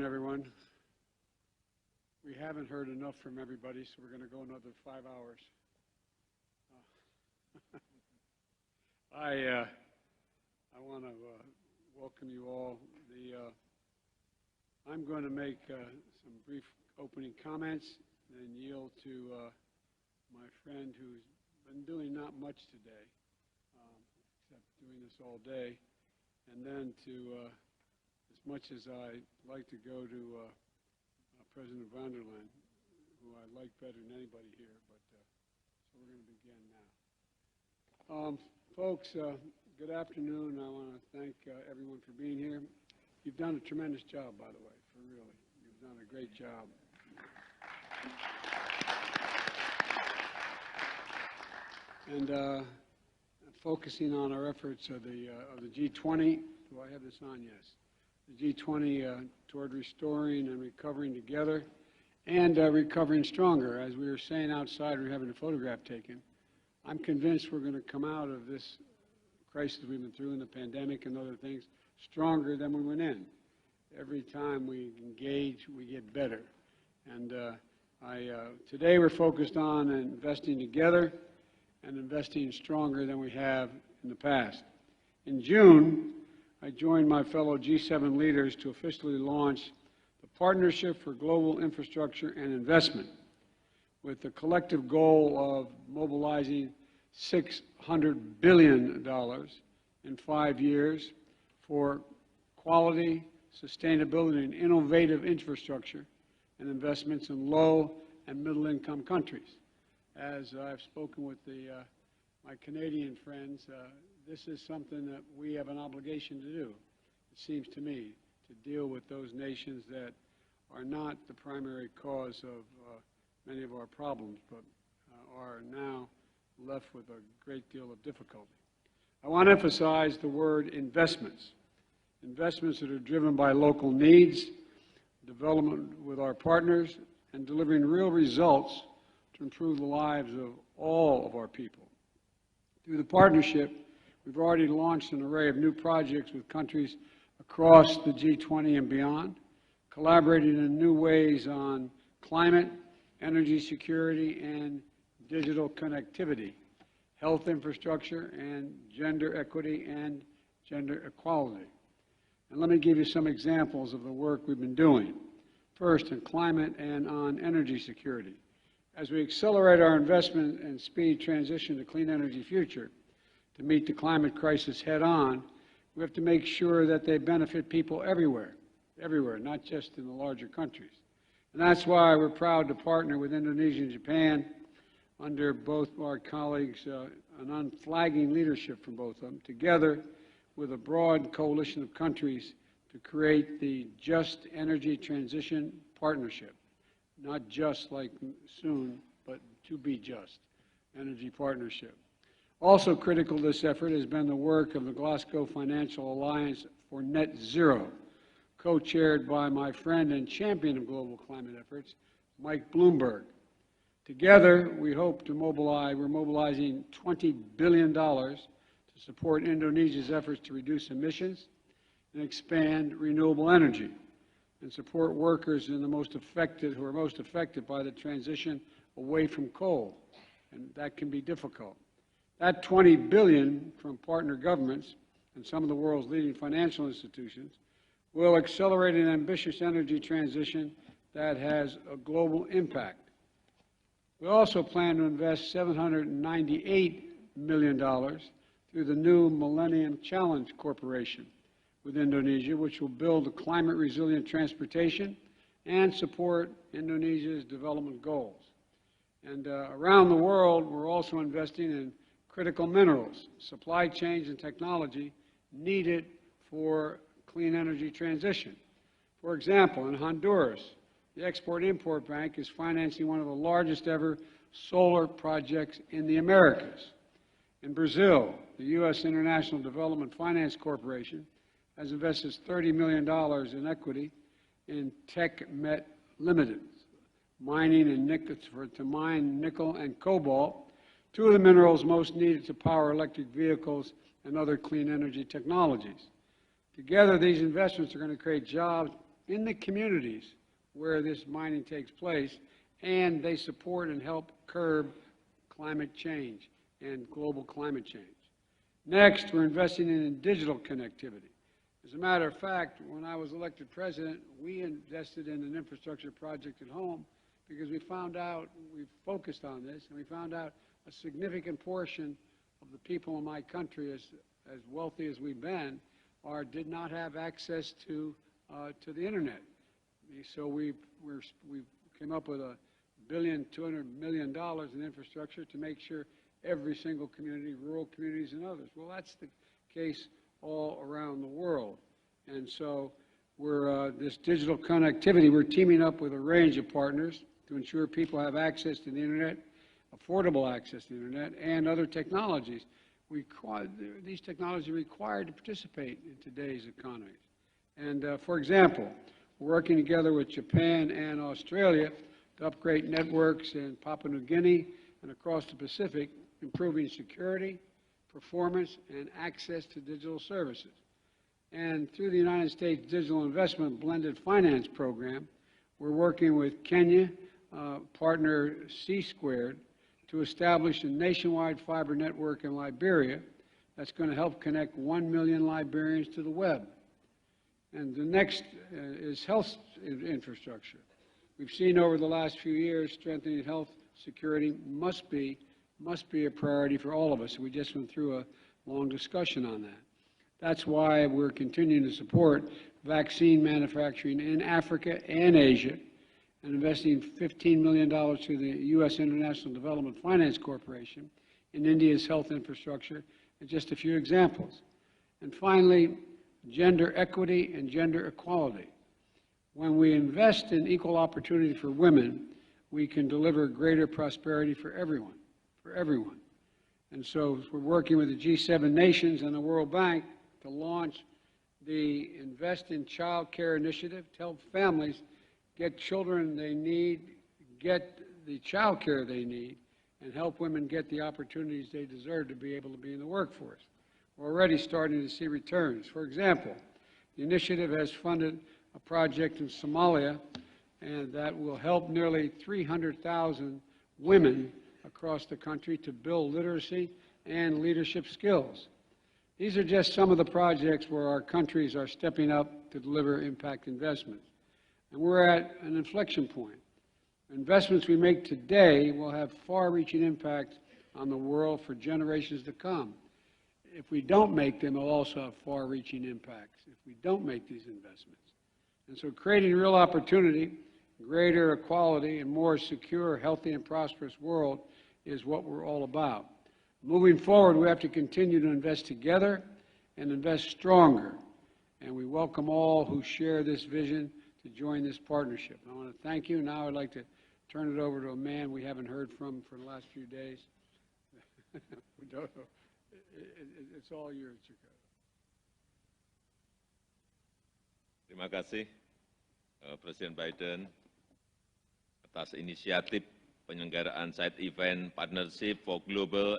Everyone. We haven't heard enough from everybody, so we're going to go another 5 hours. I want to welcome you all. I'm going to make some brief opening comments and yield to my friend who's been doing not much today, except doing this all day, and then to as much as I like to go to President von der Leyen, who I like better than anybody here, but so we're going to begin now. Folks, good afternoon. I want to thank everyone for being here. You've done a tremendous job, by the way, for really. You've done a great job. And focusing on our efforts of the G20. Do I have this on? Yes. The G20 toward restoring and recovering together and recovering stronger. As we were saying outside, we were having a photograph taken. I'm convinced we're going to come out of this crisis we've been through in the pandemic and other things stronger than we went in. Every time we engage, we get better. And today we're focused on investing together and investing stronger than we have in the past. In June, I joined my fellow G7 leaders to officially launch the Partnership for Global Infrastructure and Investment, with the collective goal of mobilizing $600 billion in 5 years for quality, sustainability, and innovative infrastructure and investments in low and middle-income countries. As I've spoken with my Canadian friends, this is something that we have an obligation to do, it seems to me, to deal with those nations that are not the primary cause of many of our problems, but are now left with a great deal of difficulty. I want to emphasize the word investments. Investments that are driven by local needs, development with our partners, and delivering real results to improve the lives of all of our people. Through the partnership, we've already launched an array of new projects with countries across the G20 and beyond, collaborating in new ways on climate, energy security, and digital connectivity, health infrastructure, and gender equity and gender equality. And let me give you some examples of the work we've been doing. First, in climate and on energy security. As we accelerate our investment and speed transition to clean energy future to meet the climate crisis head-on, we have to make sure that they benefit people everywhere, not just in the larger countries. And that's why we're proud to partner with Indonesia and Japan under both our colleagues, an unflagging leadership from both of them, together with a broad coalition of countries to create the Just Energy Transition Partnership. Not just like soon, but to be just energy partnership. Also critical to this effort has been the work of the Glasgow Financial Alliance for Net Zero, co-chaired by my friend and champion of global climate efforts, Mike Bloomberg. Together, we hope to we're mobilizing $20 billion to support Indonesia's efforts to reduce emissions and expand renewable energy, and support workers in who are most affected by the transition away from coal, and that can be difficult. That $20 billion from partner governments and some of the world's leading financial institutions will accelerate an ambitious energy transition that has a global impact. We also plan to invest $798 million through the new Millennium Challenge Corporation with Indonesia, which will build a climate-resilient transportation and support Indonesia's development goals. And around the world, we're also investing in critical minerals, supply chains, and technology needed for clean energy transition. For example, in Honduras, the Export-Import Bank is financing one of the largest ever solar projects in the Americas. In Brazil, the U.S. International Development Finance Corporation has invested $30 million in equity in TechMet Limited, mining and to mine nickel and cobalt, two of the minerals most needed to power electric vehicles and other clean energy technologies. Together, these investments are going to create jobs in the communities where this mining takes place, and they support and help curb climate change and global climate change. Next, we're investing in digital connectivity. As a matter of fact, when I was elected president, we invested in an infrastructure project at home because we found out, we focused on this, and we found out a significant portion of the people in my country, as wealthy as we've been, did not have access to the internet. So we came up with $1.2 billion in infrastructure to make sure every single community, rural communities and others. Well, that's the case all around the world. And so this digital connectivity, we're teaming up with a range of partners to ensure people have access to the internet, affordable access to the internet, and other technologies. These technologies are required to participate in today's economies. And for example, we're working together with Japan and Australia to upgrade networks in Papua New Guinea and across the Pacific, improving security, performance, and access to digital services. And through the United States Digital Investment Blended Finance Program, we're working with Kenya, partner C-Squared, to establish a nationwide fiber network in Liberia that's going to help connect 1 million Liberians to the web. And the next is health infrastructure. We've seen over the last few years strengthening health security must be a priority for all of us. We just went through a long discussion on that. That's why we're continuing to support vaccine manufacturing in Africa and Asia, and investing $15 million through the U.S. International Development Finance Corporation in India's health infrastructure, and just a few examples. And finally, gender equity and gender equality. When we invest in equal opportunity for women, we can deliver greater prosperity for everyone, And so we're working with the G7 nations and the World Bank to launch the Invest in Child Care initiative to help families get children they need, get the child care they need, and help women get the opportunities they deserve to be able to be in the workforce. We're already starting to see returns. For example, the initiative has funded a project in Somalia, and that will help nearly 300,000 women across the country to build literacy and leadership skills. These are just some of the projects where our countries are stepping up to deliver impact investments. And we're at an inflection point. Investments we make today will have far-reaching impact on the world for generations to come. If we don't make them, they'll also have far-reaching impacts if we don't make these investments. And so creating real opportunity, greater equality, and more secure, healthy, and prosperous world is what we're all about. Moving forward, we have to continue to invest together and invest stronger. And we welcome all who share this vision to join this partnership. I want to thank you. Now I'd like to turn it over to a man we haven't heard from for the last few days. It's all yours, Chicago. Terima kasih Presiden Biden atas inisiatif penyelenggaraan side event Partnership for Global